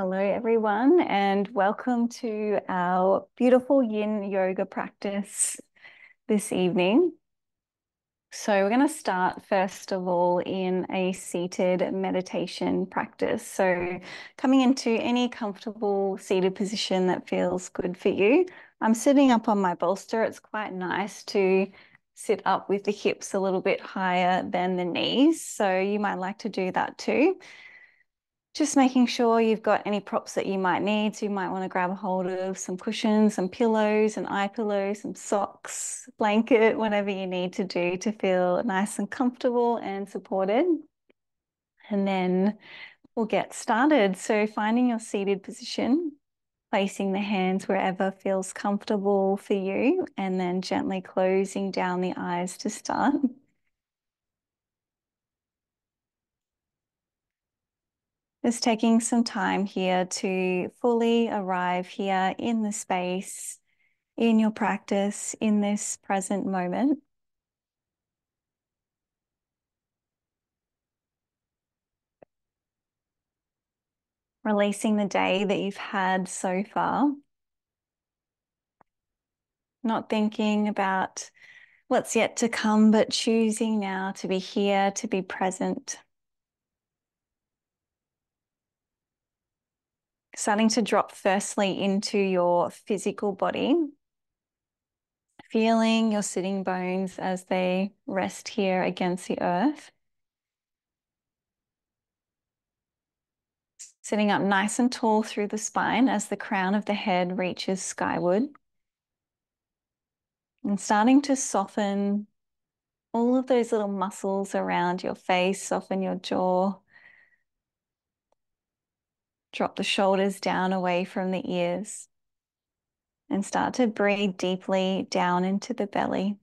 Hello, everyone, and welcome to our beautiful yin yoga practice this evening. So we're going to start first of all in a seated meditation practice. So coming into any comfortable seated position that feels good for you. I'm sitting up on my bolster. It's quite nice to sit up with the hips a little bit higher than the knees. So you might like to do that too. Just making sure you've got any props that you might need. So you might want to grab a hold of some cushions, some pillows, an eye pillow, some socks, blanket, whatever you need to do to feel nice and comfortable and supported. And then we'll get started. So finding your seated position, placing the hands wherever feels comfortable for you, and then gently closing down the eyes to start. Just taking some time here to fully arrive here in the space, in your practice, in this present moment. Releasing the day that you've had so far. Not thinking about what's yet to come, but choosing now to be here, to be present. Starting to drop firstly into your physical body. Feeling your sitting bones as they rest here against the earth. Sitting up nice and tall through the spine as the crown of the head reaches skyward. And starting to soften all of those little muscles around your face, soften your jaw. Drop the shoulders down away from the ears. And start to breathe deeply down into the belly.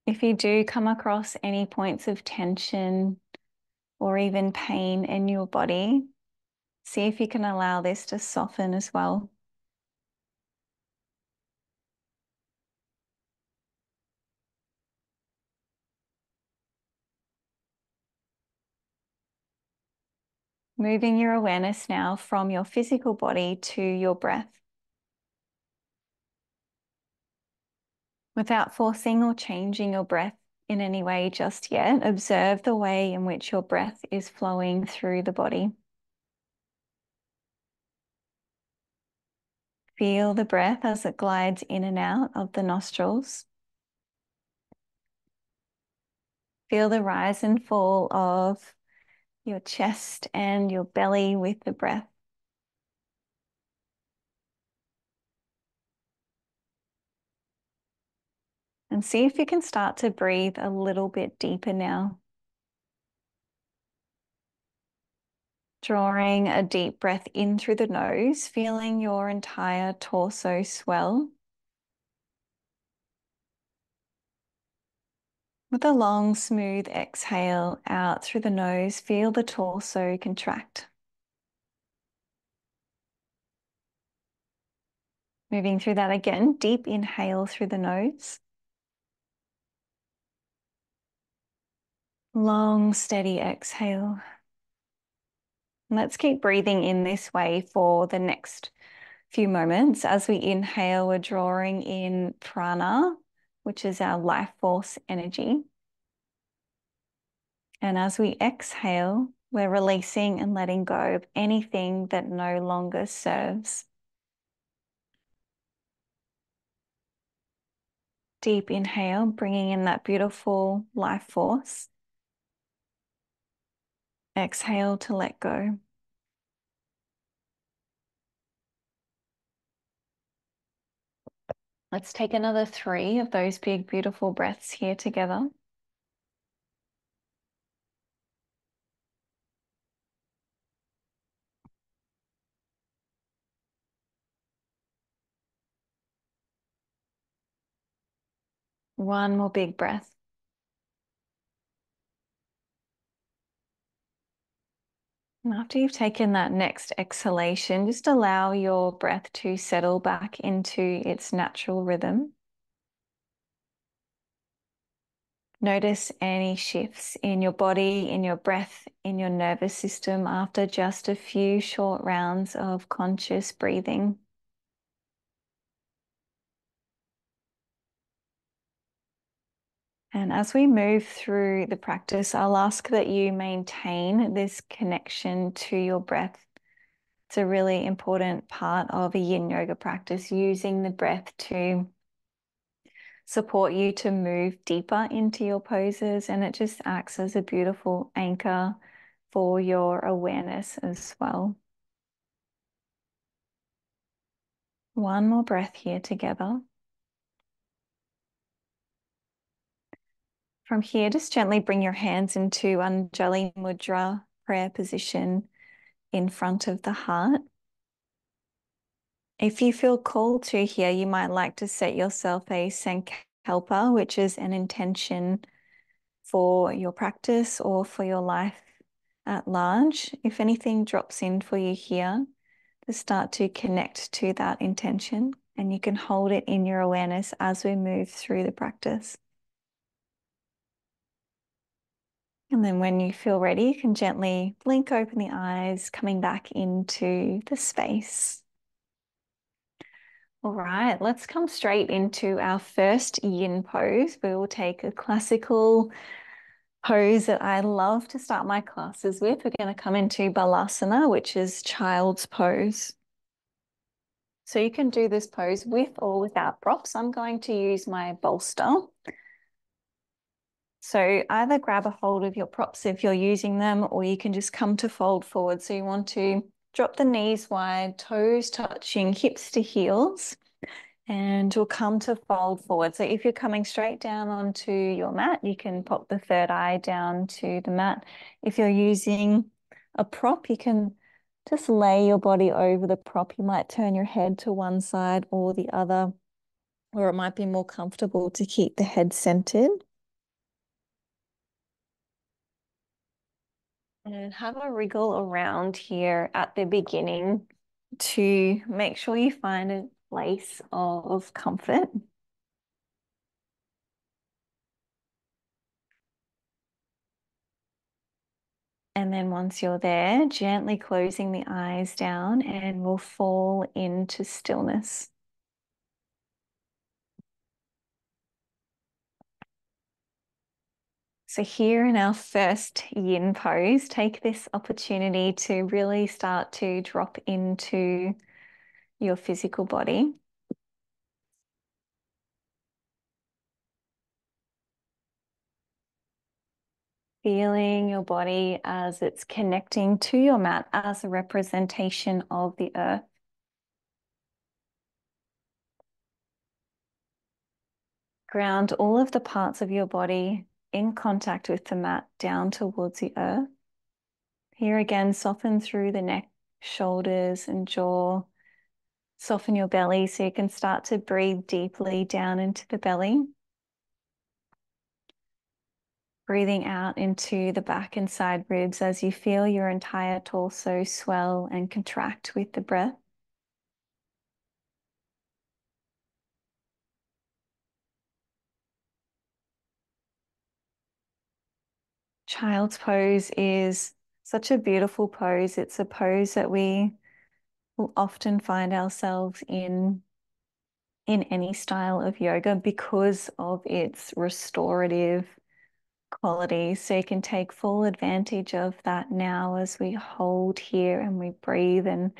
If you do come across any points of tension or even pain in your body, see if you can allow this to soften as well. Moving your awareness now from your physical body to your breath. Without forcing or changing your breath in any way just yet, observe the way in which your breath is flowing through the body. Feel the breath as it glides in and out of the nostrils. Feel the rise and fall of your chest and your belly with the breath. And see if you can start to breathe a little bit deeper now. Drawing a deep breath in through the nose, feeling your entire torso swell. With a long, smooth exhale out through the nose, feel the torso contract. Moving through that again, deep inhale through the nose. Long, steady exhale. And let's keep breathing in this way for the next few moments. As we inhale, we're drawing in prana, which is our life force energy. And as we exhale, we're releasing and letting go of anything that no longer serves. Deep inhale, bringing in that beautiful life force. Exhale to let go. Let's take another 3 of those big, beautiful breaths here together. One more big breath. And after you've taken that next exhalation, just allow your breath to settle back into its natural rhythm. Notice any shifts in your body, in your breath, in your nervous system after just a few short rounds of conscious breathing. And as we move through the practice, I'll ask that you maintain this connection to your breath. It's a really important part of a yin yoga practice, using the breath to support you to move deeper into your poses, and it just acts as a beautiful anchor for your awareness as well. One more breath here together. From here, just gently bring your hands into Anjali Mudra, prayer position in front of the heart. If you feel called to here, you might like to set yourself a Sankalpa, which is an intention for your practice or for your life at large. If anything drops in for you here, to start to connect to that intention, and you can hold it in your awareness as we move through the practice. And then when you feel ready, you can gently blink open the eyes, coming back into the space. All right, let's come straight into our first yin pose. We will take a classical pose that I love to start my classes with. We're going to come into Balasana, which is child's pose. So you can do this pose with or without props. I'm going to use my bolster. So either grab a hold of your props if you're using them, or you can just come to fold forward. So you want to drop the knees wide, toes touching hips to heels, and we'll come to fold forward. So if you're coming straight down onto your mat, you can pop the third eye down to the mat. If you're using a prop, you can just lay your body over the prop. You might turn your head to one side or the other, or it might be more comfortable to keep the head centered. And have a wriggle around here at the beginning to make sure you find a place of comfort. And then once you're there, gently closing the eyes down, and we'll fall into stillness. So here in our first yin pose, take this opportunity to really start to drop into your physical body. Feeling your body as it's connecting to your mat as a representation of the earth. Ground all of the parts of your body in contact with the mat down towards the earth. Here again, soften through the neck, shoulders, and jaw. Soften your belly so you can start to breathe deeply down into the belly. Breathing out into the back and side ribs as you feel your entire torso swell and contract with the breath. Child's pose is such a beautiful pose. It's a pose that we will often find ourselves in any style of yoga because of its restorative qualities. So you can take full advantage of that now as we hold here and we breathe and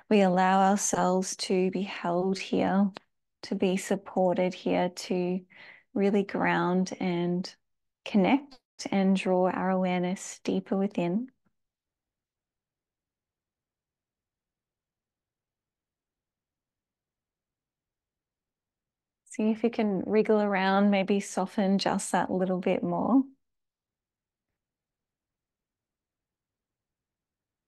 we allow ourselves to be held here, to be supported here, to really ground and connect and draw our awareness deeper within. See if you can wriggle around, maybe soften just that little bit more.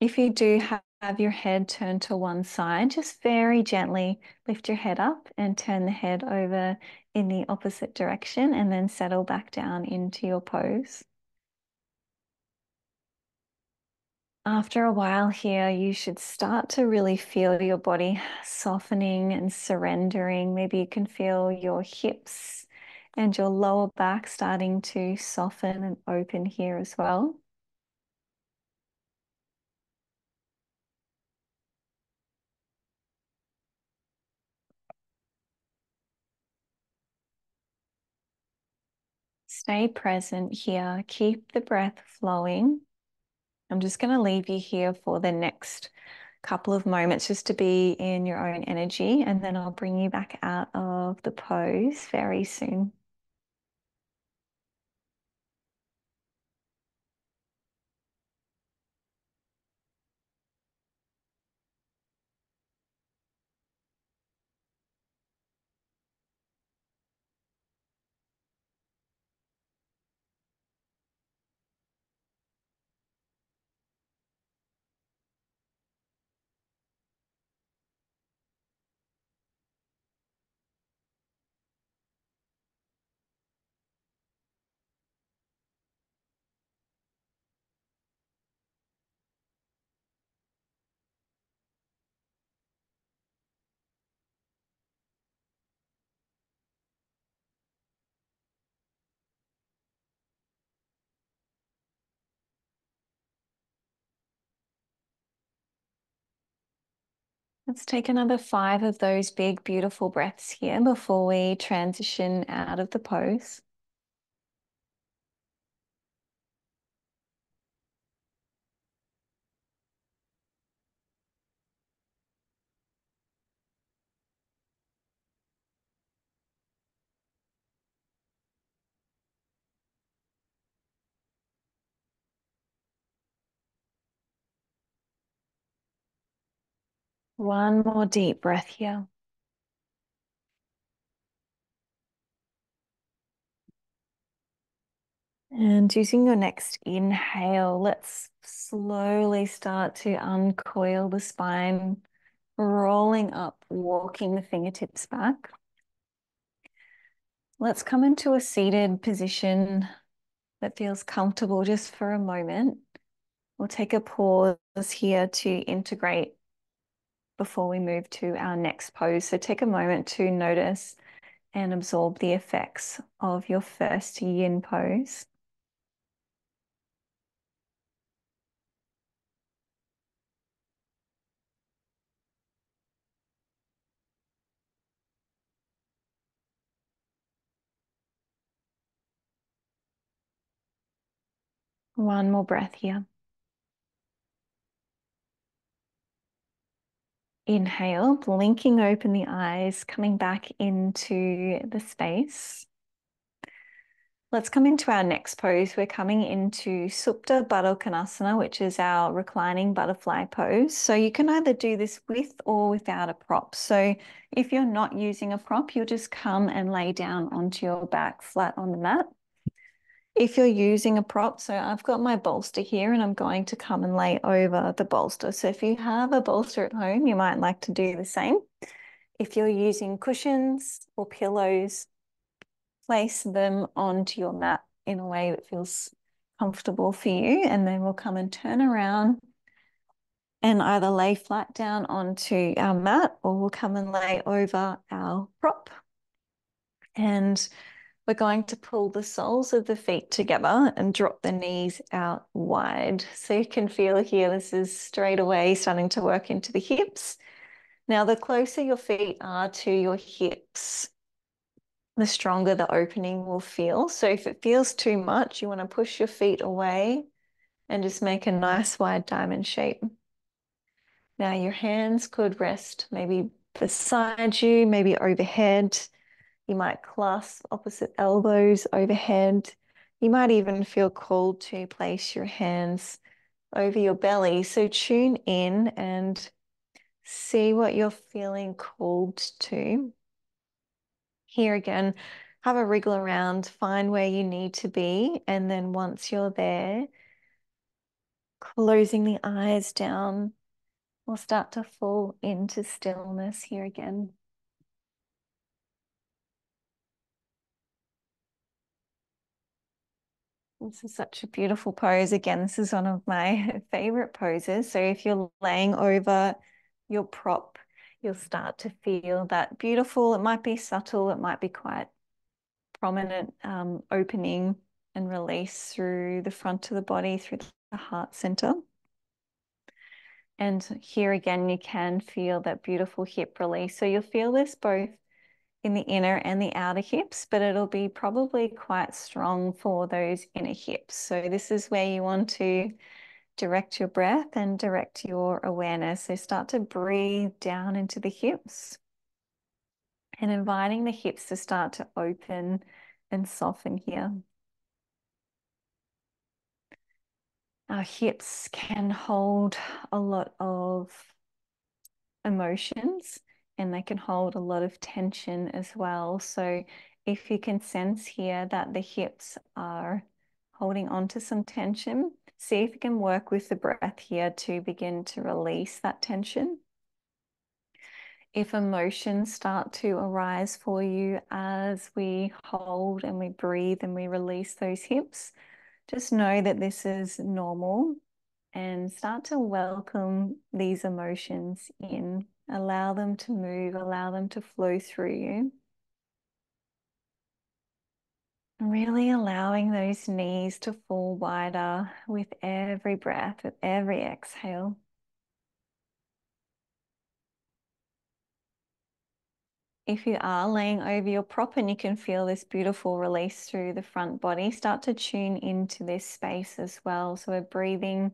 If you do have your head turned to one side, just very gently lift your head up and turn the head over in the opposite direction, and then settle back down into your pose. After a while here, you should start to really feel your body softening and surrendering. Maybe you can feel your hips And your lower back starting to soften and open here as well. Stay present here. Keep the breath flowing. I'm just going to leave you here for the next couple of moments just to be in your own energy, and then I'll bring you back out of the pose very soon. Let's take another 5 of those big, beautiful breaths here before we transition out of the pose. One more deep breath here. And using your next inhale, let's slowly start to uncoil the spine, rolling up, walking the fingertips back. Let's come into a seated position that feels comfortable just for a moment. We'll take a pause here to integrate before we move to our next pose. So take a moment to notice and absorb the effects of your first yin pose. One more breath here. Inhale, blinking open the eyes, coming back into the space. Let's come into our next pose. We're coming into Supta Baddha Konasana, which is our reclining butterfly pose. So you can either do this with or without a prop. So if you're not using a prop, you'll just come and lay down onto your back flat on the mat. If you're using a prop, so I've got my bolster here and I'm going to come and lay over the bolster. So if you have a bolster at home, you might like to do the same. If you're using cushions or pillows, place them onto your mat in a way that feels comfortable for you. And then we'll come and turn around and either lay flat down onto our mat or we'll come and lay over our prop. And we're going to pull the soles of the feet together and drop the knees out wide. So you can feel here, this is straight away starting to work into the hips. Now, the closer your feet are to your hips, the stronger the opening will feel. So if it feels too much, you want to push your feet away and just make a nice wide diamond shape. Now your hands could rest maybe beside you, maybe overhead. You might clasp opposite elbows overhead. You might even feel called to place your hands over your belly. So tune in and see what you're feeling called to. Here again, have a wriggle around, find where you need to be. And then once you're there, closing the eyes down, we'll start to fall into stillness here again. This is such a beautiful pose. Again, this is one of my favorite poses. So if you're laying over your prop, you'll start to feel that beautiful. It might be subtle, it might be quite prominent opening and release through the front of the body, through the heart center. And here again, you can feel that beautiful hip release. So you'll feel this both in the inner and the outer hips, but it'll be probably quite strong for those inner hips. So this is where you want to direct your breath and direct your awareness. So start to breathe down into the hips and inviting the hips to start to open and soften here. Our hips can hold a lot of emotions and they can hold a lot of tension as well. So if you can sense here that the hips are holding on to some tension, see if you can work with the breath here to begin to release that tension. If emotions start to arise for you as we hold and we breathe and we release those hips, just know that this is normal and start to welcome these emotions in. Allow them to move, allow them to flow through you. Really allowing those knees to fall wider with every breath, with every exhale. If you are laying over your prop and you can feel this beautiful release through the front body, start to tune into this space as well. So we're breathing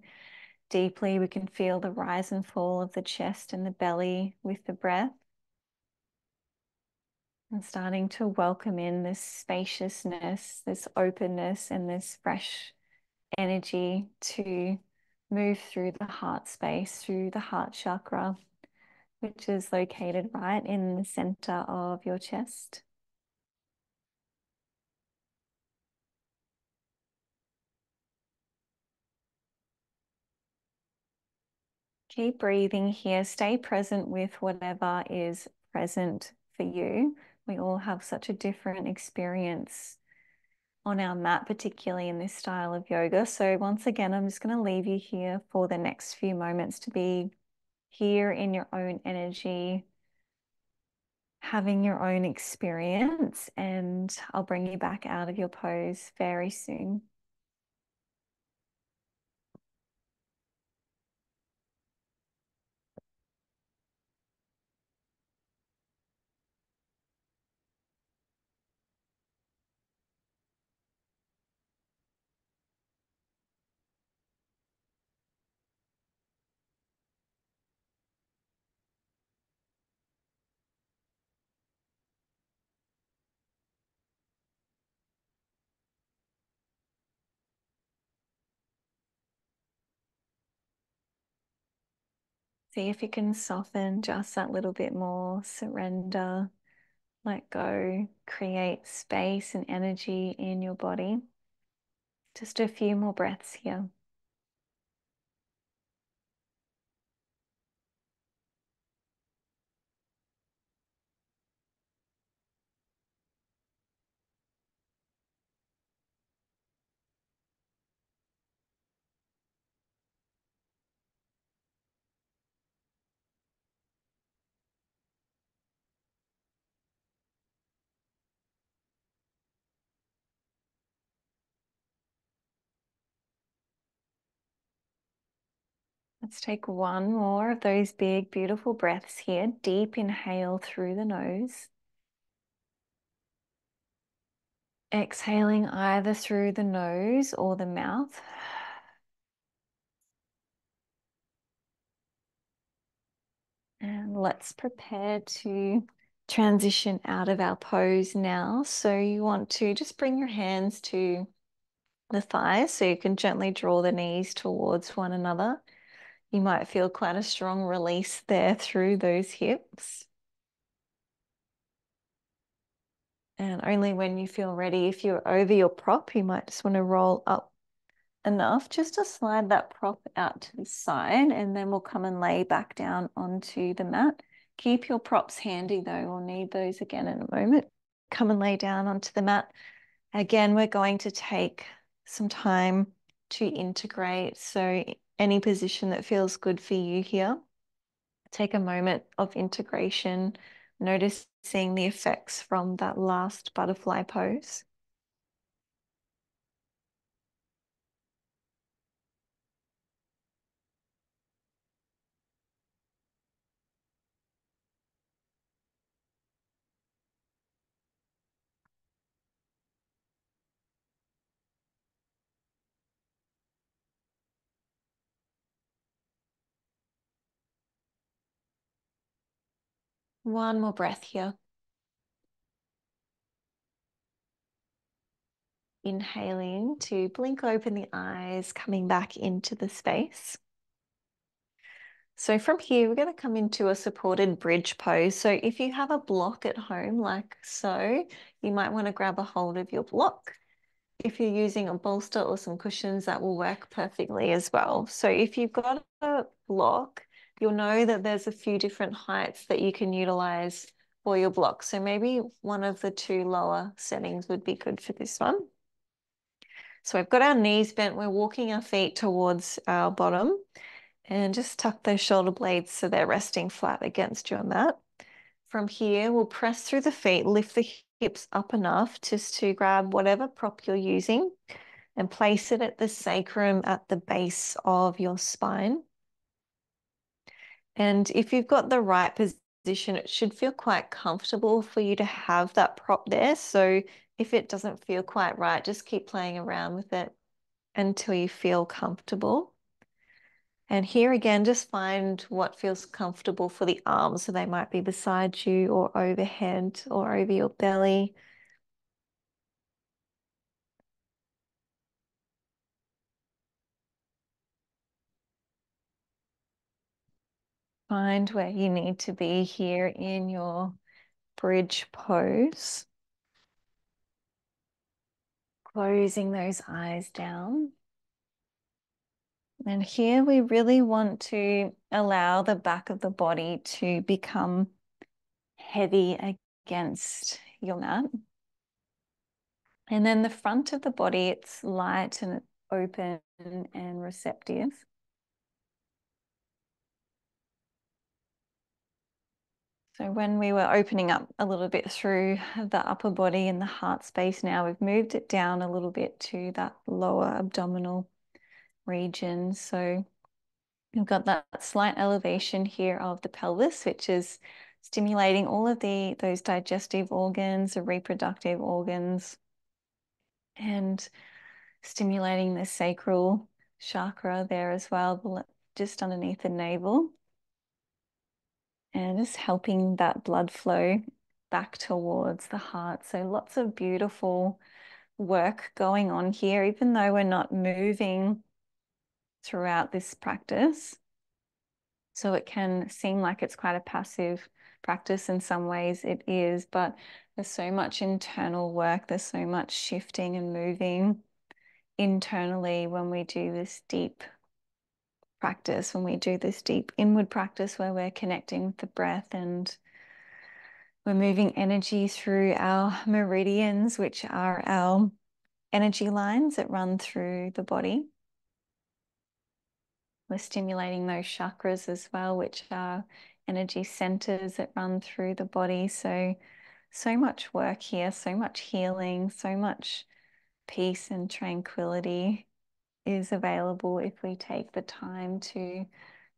deeply. We can feel the rise and fall of the chest and the belly with the breath. And starting to welcome in this spaciousness, this openness, and this fresh energy to move through the heart space, through the heart chakra, which is located right in the center of your chest. Keep breathing here. Stay present with whatever is present for you. We all have such a different experience on our mat, particularly in this style of yoga. So once again, I'm just going to leave you here for the next few moments to be here in your own energy, having your own experience, and I'll bring you back out of your pose very soon. See if you can soften just that little bit more, surrender, let go, create space and energy in your body. Just a few more breaths here. Let's take one more of those big, beautiful breaths here. Deep inhale through the nose. Exhaling either through the nose or the mouth. And let's prepare to transition out of our pose now. So you want to just bring your hands to the thighs so you can gently draw the knees towards one another. You might feel quite a strong release there through those hips. And only when you feel ready, if you're over your prop, you might just want to roll up enough just to slide that prop out to the side, and then we'll come and lay back down onto the mat. Keep your props handy though, we'll need those again in a moment. Come and lay down onto the mat. Again, we're going to take some time to integrate. So any position that feels good for you here, take a moment of integration. Notice noticing the effects from that last butterfly pose. One more breath here. Inhaling to blink open the eyes, coming back into the space. So from here, we're going to come into a supported bridge pose. So if you have a block at home, like so, you might want to grab a hold of your block. If you're using a bolster or some cushions, that will work perfectly as well. So if you've got a block, you'll know that there's a few different heights that you can utilize for your block. So maybe one of the two lower settings would be good for this one. So we've got our knees bent, we're walking our feet towards our bottom, and just tuck those shoulder blades so they're resting flat against your mat. From here, we'll press through the feet, lift the hips up enough just to grab whatever prop you're using and place it at the sacrum at the base of your spine. And if you've got the right position, it should feel quite comfortable for you to have that prop there. So if it doesn't feel quite right, just keep playing around with it until you feel comfortable. And here again, just find what feels comfortable for the arms. So they might be beside you or overhead or over your belly. Find where you need to be here in your bridge pose. Closing those eyes down. And here we really want to allow the back of the body to become heavy against your mat. And then the front of the body, it's light and open and receptive. So when we were opening up a little bit through the upper body and the heart space now, we've moved it down a little bit to that lower abdominal region. So we've got that slight elevation here of the pelvis, which is stimulating all of those digestive organs, the reproductive organs, and stimulating the sacral chakra there as well, just underneath the navel. And just helping that blood flow back towards the heart. So lots of beautiful work going on here, even though we're not moving throughout this practice. So it can seem like it's quite a passive practice. In some ways it is, but there's so much internal work. There's so much shifting and moving internally when we do this deep practice, when we do this deep inward practice where we're connecting with the breath and we're moving energy through our meridians, which are our energy lines that run through the body. We're stimulating those chakras as well, which are energy centers that run through the body. So much work here, so much healing, so much peace and tranquility is available if we take the time to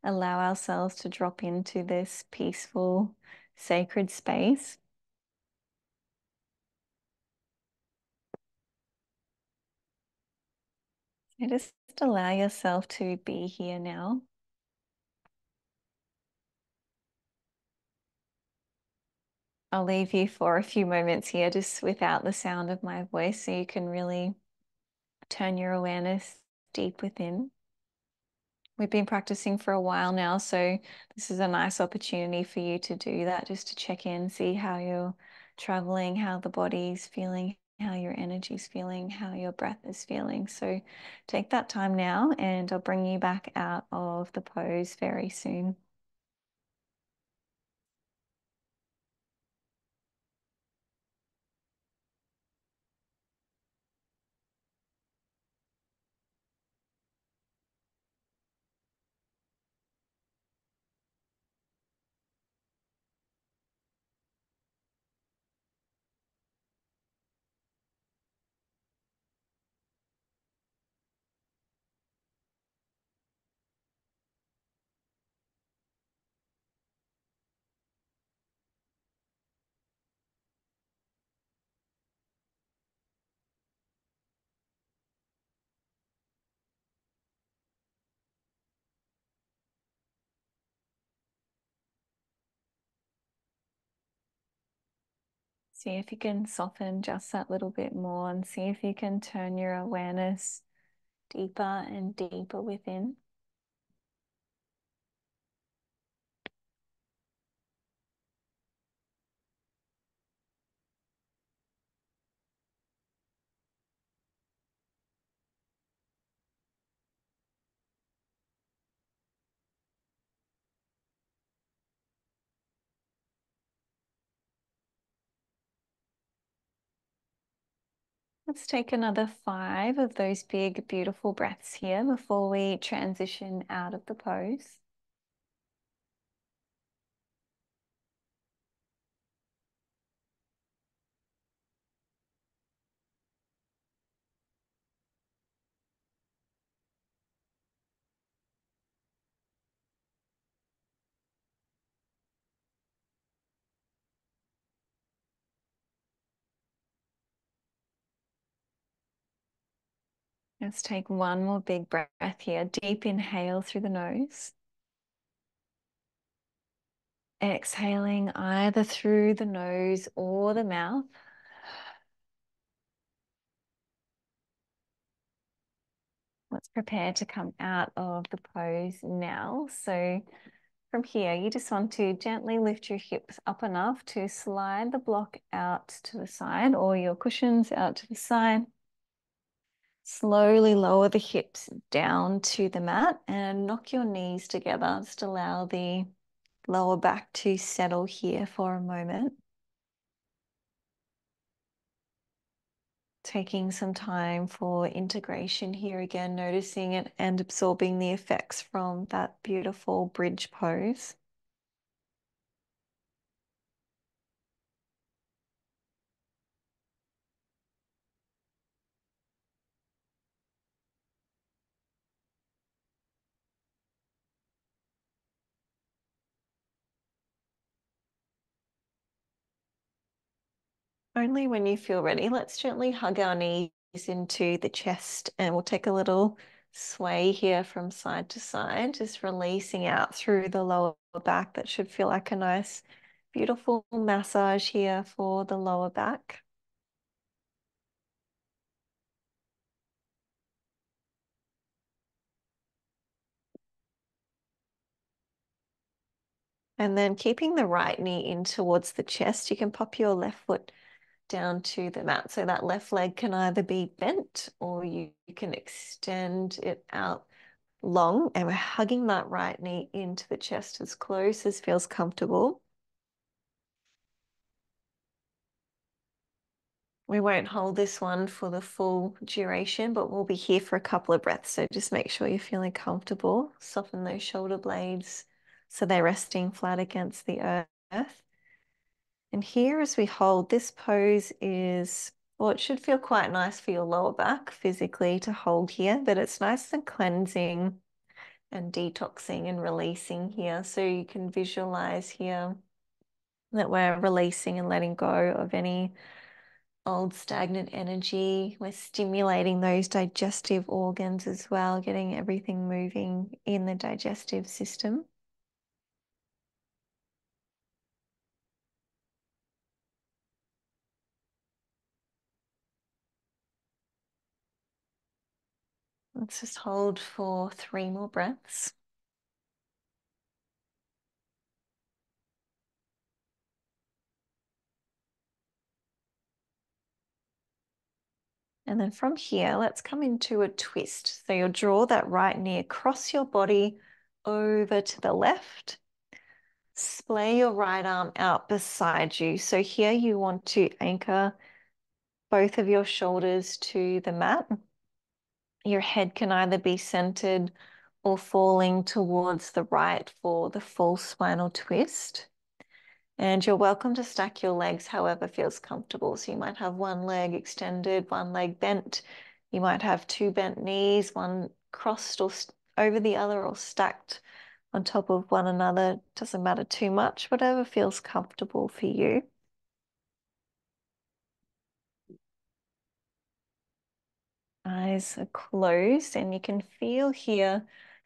allow ourselves to drop into this peaceful, sacred space. So just allow yourself to be here now. I'll leave you for a few moments here just without the sound of my voice so you can really turn your awareness deep within. We've been practicing for a while now, so this is a nice opportunity for you to do that, just to check in, see how you're traveling, how the body's feeling, how your energy's feeling, how your breath is feeling. So take that time now and I'll bring you back out of the pose very soon. See if you can soften just that little bit more and see if you can turn your awareness deeper and deeper within. Let's take another 5 of those big, beautiful breaths here before we transition out of the pose. Let's take one more big breath here. Deep inhale through the nose. Exhaling either through the nose or the mouth. Let's prepare to come out of the pose now. So from here, you just want to gently lift your hips up enough to slide the block out to the side or your cushions out to the side. Slowly lower the hips down to the mat and knock your knees together. Just allow the lower back to settle here for a moment. Taking some time for integration here again, noticing it and absorbing the effects from that beautiful bridge pose. Only when you feel ready, let's gently hug our knees into the chest and we'll take a little sway here from side to side, just releasing out through the lower back. That should feel like a nice, beautiful massage here for the lower back. And then keeping the right knee in towards the chest, you can pop your left foot down to the mat. So that left leg can either be bent or you can extend it out long, and we're hugging that right knee into the chest as close as feels comfortable. We won't hold this one for the full duration, but we'll be here for a couple of breaths. So just make sure you're feeling comfortable. Soften those shoulder blades so they're resting flat against the earth. And here as we hold, this pose is, well, it should feel quite nice for your lower back physically to hold here, but it's nice and cleansing and detoxing and releasing here. So you can visualize here that we're releasing and letting go of any old stagnant energy. We're stimulating those digestive organs as well, getting everything moving in the digestive system. Let's just hold for 3 more breaths. And then from here, let's come into a twist. So you'll draw that right knee across your body over to the left. Splay your right arm out beside you. So here you want to anchor both of your shoulders to the mat. Your head can either be centered or falling towards the right for the full spinal twist. And you're welcome to stack your legs however feels comfortable. So you might have one leg extended, one leg bent. You might have 2 bent knees, one crossed or over the other or stacked on top of one another. Doesn't matter too much, whatever feels comfortable for you. Eyes are closed and you can feel here,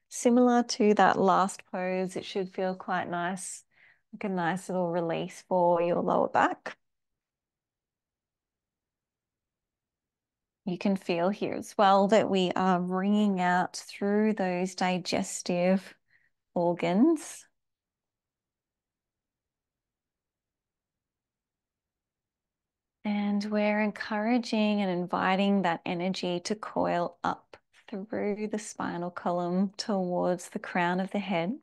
similar to that last pose, it should feel quite nice, like a nice little release for your lower back. You can feel here as well that we are wringing out through those digestive organs. And we're encouraging and inviting that energy to coil up through the spinal column towards the crown of the head.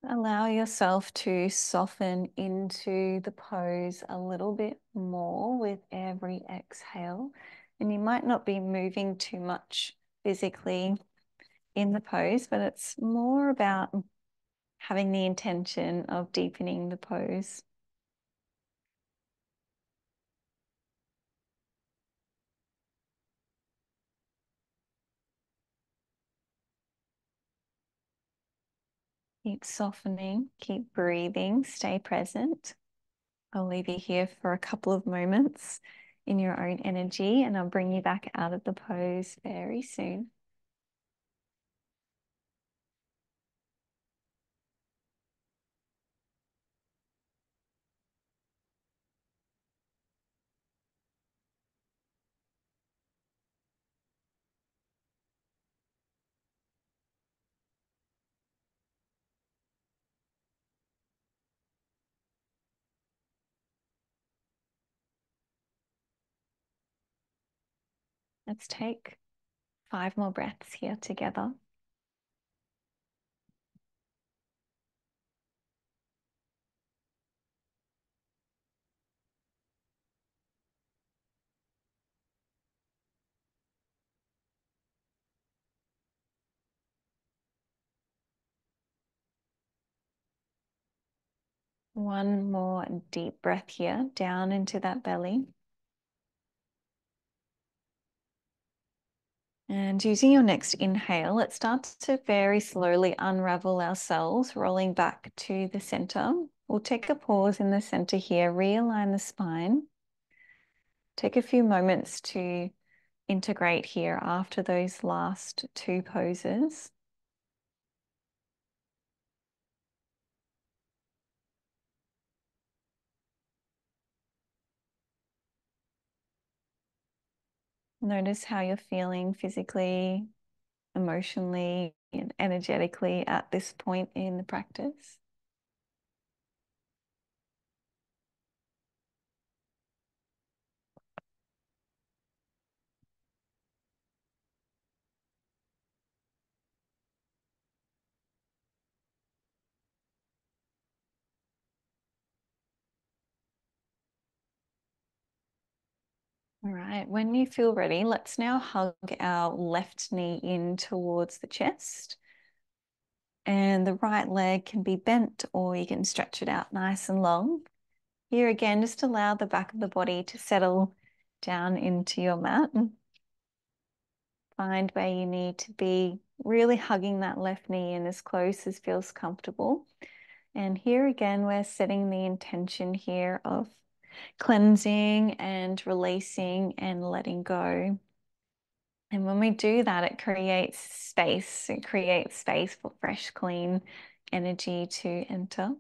Allow yourself to soften into the pose a little bit more with every exhale. And you might not be moving too much physically in the pose, but it's more about having the intention of deepening the pose. Keep softening, keep breathing, stay present. I'll leave you here for a couple of moments in your own energy, and I'll bring you back out of the pose very soon. Let's take 5 more breaths here together. One more deep breath here, down into that belly. And using your next inhale, let's start to very slowly unravel ourselves, rolling back to the center. We'll take a pause in the center here, realign the spine. Take a few moments to integrate here after those last 2 poses. Notice how you're feeling physically, emotionally, and energetically at this point in the practice. All right, when you feel ready, let's now hug our left knee in towards the chest. And the right leg can be bent or you can stretch it out nice and long. Here again, just allow the back of the body to settle down into your mat. Find where you need to be, really hugging that left knee in as close as feels comfortable. And here again, we're setting the intention here of cleansing and releasing and letting go. And when we do that, it creates space. It creates space for fresh, clean energy to enter.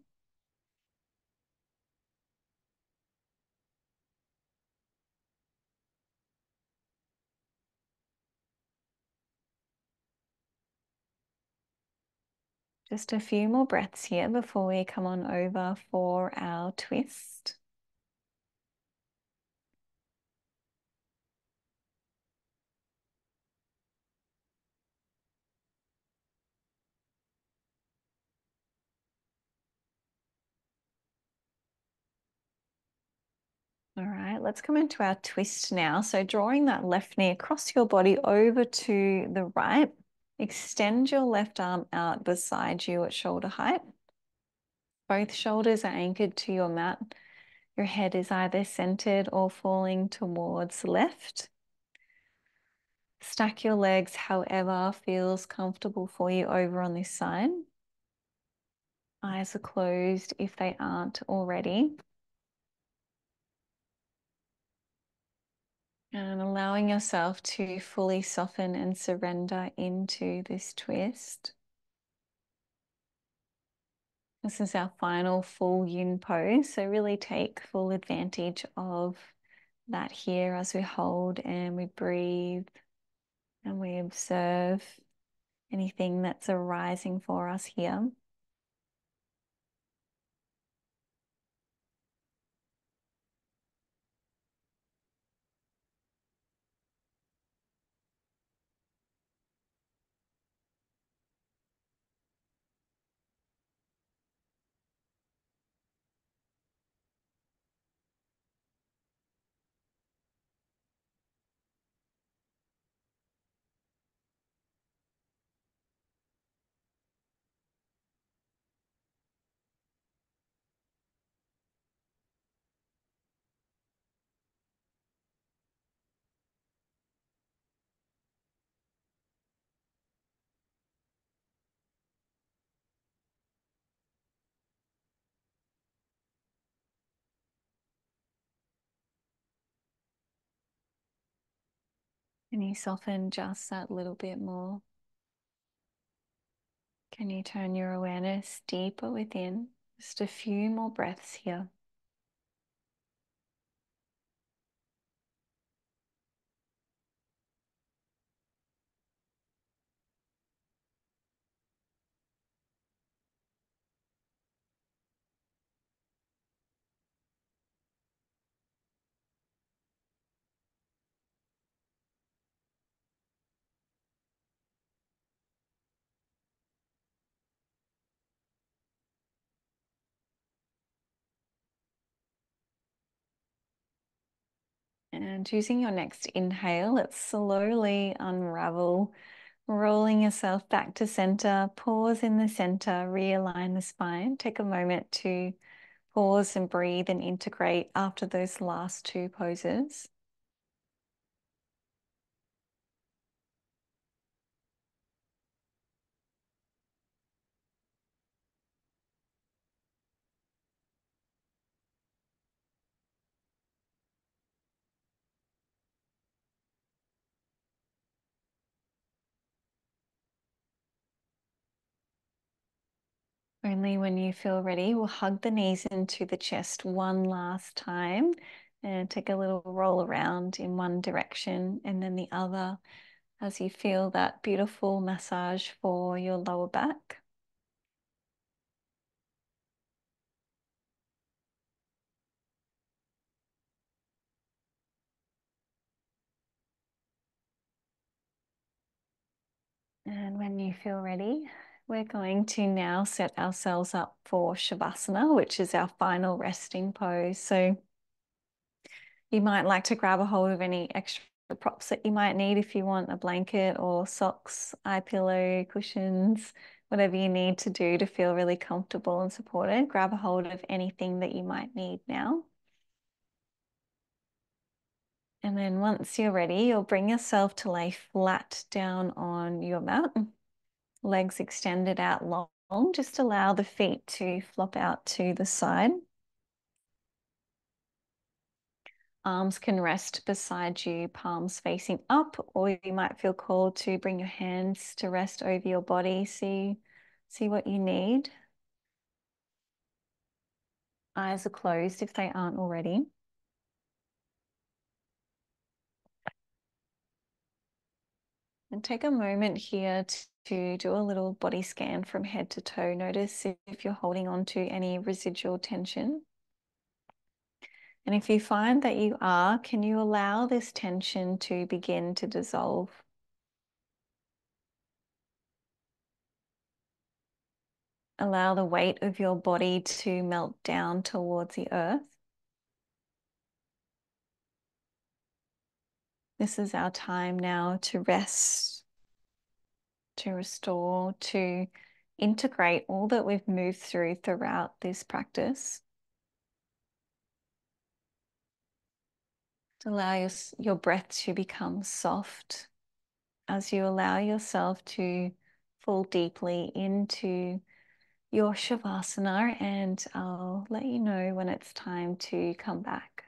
Just a few more breaths here before we come on over for our twist. All right, let's come into our twist now. So drawing that left knee across your body over to the right, extend your left arm out beside you at shoulder height. Both shoulders are anchored to your mat. Your head is either centered or falling towards the left. Stack your legs however feels comfortable for you over on this side. Eyes are closed if they aren't already. And allowing yourself to fully soften and surrender into this twist. This is our final full yin pose. So really take full advantage of that here as we hold and we breathe and we observe anything that's arising for us here. Can you soften just that little bit more? Can you turn your awareness deeper within? Just a few more breaths here. And using your next inhale, let's slowly unravel, rolling yourself back to center. Pause in the center, realign the spine. Take a moment to pause and breathe and integrate after those last two poses. Only when you feel ready, we'll hug the knees into the chest one last time and take a little roll around in one direction and then the other as you feel that beautiful massage for your lower back. And when you feel ready, we're going to now set ourselves up for Shavasana, which is our final resting pose. So you might like to grab a hold of any extra props that you might need if you want a blanket or socks, eye pillow, cushions, whatever you need to do to feel really comfortable and supported. Grab a hold of anything that you might need now. And then once you're ready, you'll bring yourself to lay flat down on your mat, legs extended out long. Just allow the feet to flop out to the side. Arms can rest beside you, palms facing up, or you might feel called to bring your hands to rest over your body. See what you need. Eyes are closed if they aren't already. And take a moment here to do a little body scan from head to toe. Notice if you're holding on to any residual tension. And if you find that you are, can you allow this tension to begin to dissolve? Allow the weight of your body to melt down towards the earth. This is our time now to rest, to restore, to integrate all that we've moved through throughout this practice. To allow your breath to become soft as you allow yourself to fall deeply into your Shavasana, and I'll let you know when it's time to come back.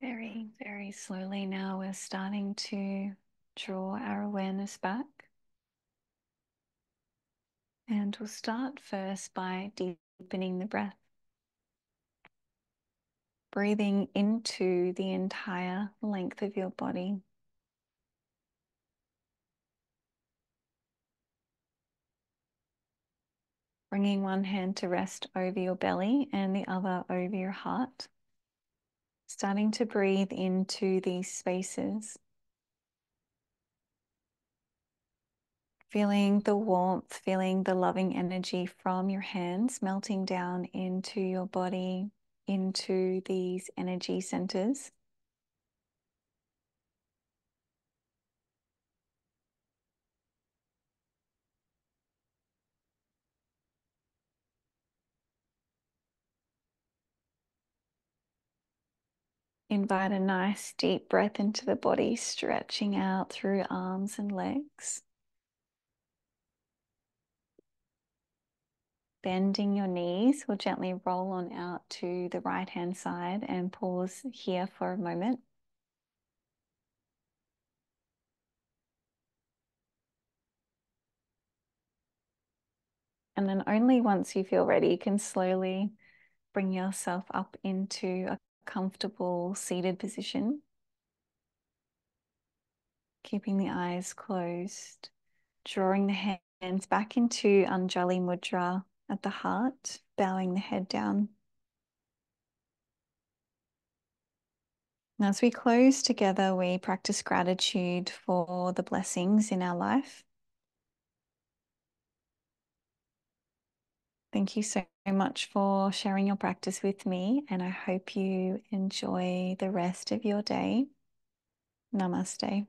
Very, very slowly now we're starting to draw our awareness back. And we'll start first by deepening the breath. Breathing into the entire length of your body. Bringing one hand to rest over your belly and the other over your heart. Starting to breathe into these spaces. Feeling the warmth, feeling the loving energy from your hands melting down into your body, into these energy centers. Invite a nice deep breath into the body, stretching out through arms and legs. Bending your knees, we'll gently roll on out to the right hand side and pause here for a moment. And then only once you feel ready, you can slowly bring yourself up into a comfortable seated position. Keeping the eyes closed, drawing the hands back into Anjali Mudra at the heart, bowing the head down. Now, as we close together, we practice gratitude for the blessings in our life. Thank you so much for sharing your practice with me, and I hope you enjoy the rest of your day. Namaste.